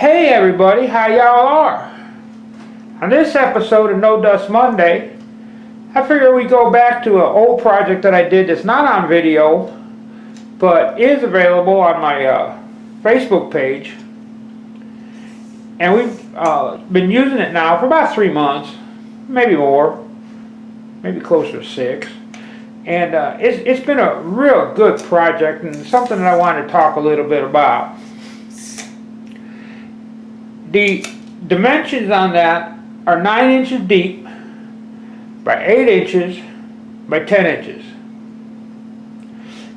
Hey everybody, how y'all are? On this episode of No Dust Monday, I figure we go back to an old project that I did that's not on video, but is available on my Facebook page. And we've been using it now for about 3 months, maybe more, maybe closer to 6. And it's been a real good project and something that I want to talk a little bit about. The dimensions on that are 9 inches deep by 8 inches by 10 inches.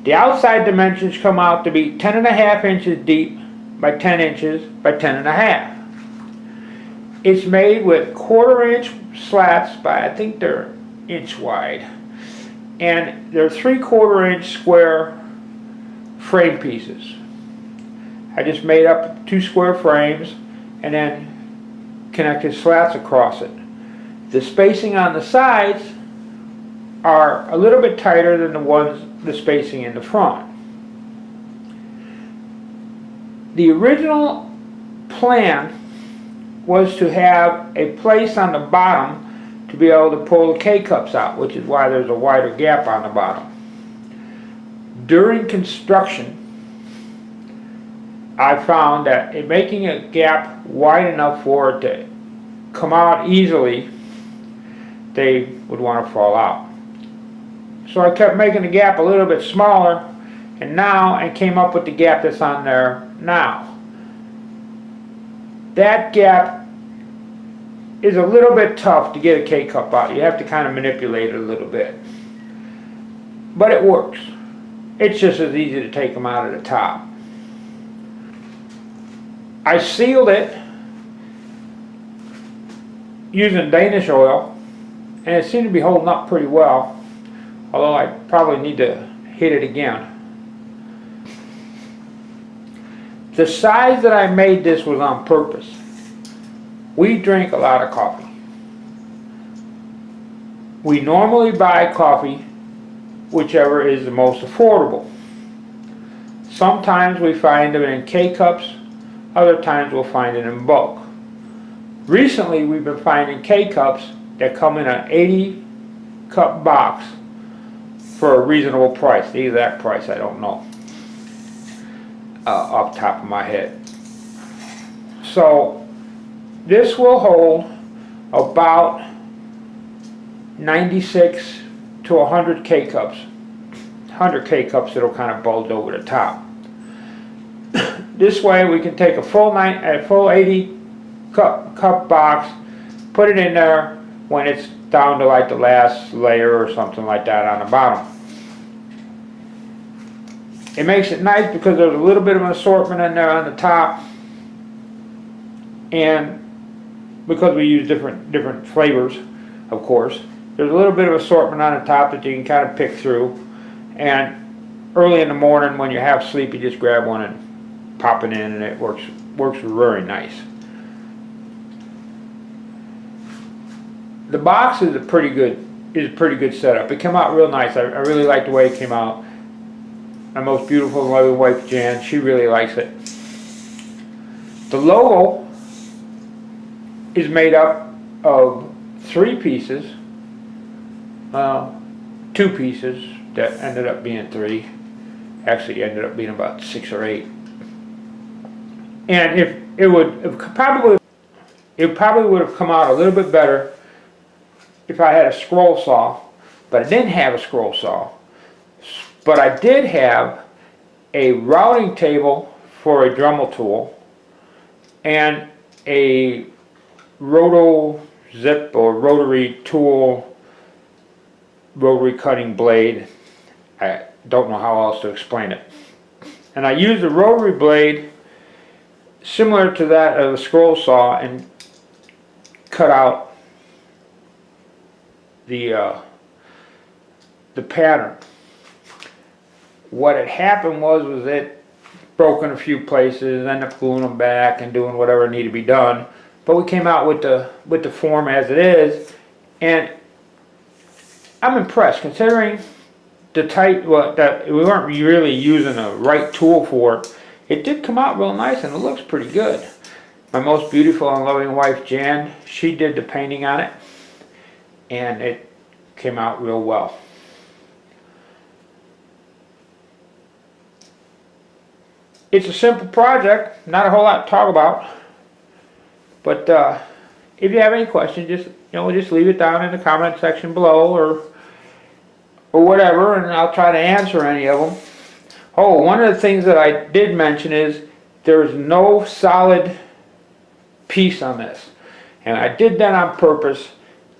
The outside dimensions come out to be 10.5 inches deep by 10 inches by 10.5. It's made with 1/4 inch slats by, I think they're inch wide. And they're 3/4 inch square frame pieces. I just made up 2 square frames and then connected slats across it. The spacing on the sides are a little bit tighter than the spacing in the front. The original plan was to have a place on the bottom to be able to pull the K-cups out, which is why there's a wider gap on the bottom. During construction, I found that in making a gap wide enough for it to come out easily, they would want to fall out. So I kept making the gap a little bit smaller, and now I came up with the gap that's on there now. That gap is a little bit tough to get a K-cup out. You have to kind of manipulate it a little bit. But it works. It's just as easy to take them out of the top. I sealed it using Danish oil, and it seemed to be holding up pretty well, although I probably need to hit it again. The size that I made this was on purpose. We drink a lot of coffee. We normally buy coffee whichever is the most affordable. Sometimes we find them in K-cups, other times we'll find it in bulk. Recently we've been finding K-cups that come in an 80 cup box for a reasonable price. The exact price I don't know off the top of my head. So this will hold about 96 to 100 K-cups. 100 K-cups that'll kind of bulge over the top. This way we can take a full 80 cup box, put it in there when it's down to like the last layer or something like that on the bottom. It makes it nice because there's a little bit of an assortment in there on the top, and because we use different flavors, of course, there's a little bit of assortment on the top that you can kind of pick through. And early in the morning when you have sleep, you just grab one and pop it in, and it works very nice. The box is a pretty good setup. It came out real nice. I really like the way it came out. My most beautiful lovely wife Jan, she really likes it. The logo is made up of 3 pieces, 2 pieces that ended up being 3. Actually ended up being about 6 or 8. And it probably would have come out a little bit better if I had a scroll saw, but I didn't have a scroll saw. But I did have a routing table for a Dremel tool and a roto zip or rotary tool, rotary cutting blade. I don't know how else to explain it. And I used a rotary blade similar to that of a scroll saw and cut out the pattern. What had happened was it broke in a few places, ended up gluing them back and doing whatever needed to be done. But we came out with the form as it is, and I'm impressed considering the that we weren't really using the right tool for it. It did come out real nice and it looks pretty good. My most beautiful and loving wife, Jan, she did the painting on it, and it came out real well. It's a simple project, not a whole lot to talk about, but if you have any questions, just leave it down in the comment section below, or whatever, and I'll try to answer any of them. Oh, one of the things that I did mention is there's no solid piece on this, and I did that on purpose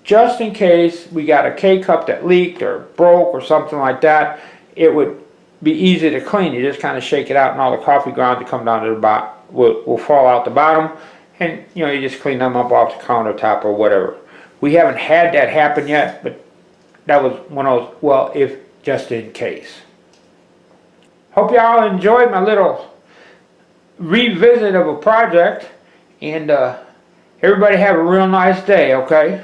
just in case we got a K-cup that leaked or broke or something like that. It would be easy to clean. You just kind of shake it out, and all the coffee grounds that come down to the bottom will fall out the bottom, and you just clean them up off the countertop or whatever. We haven't had that happen yet, but that was one of those, well, if just in case. Hope y'all enjoyed my little revisit of a project, and everybody have a real nice day, okay?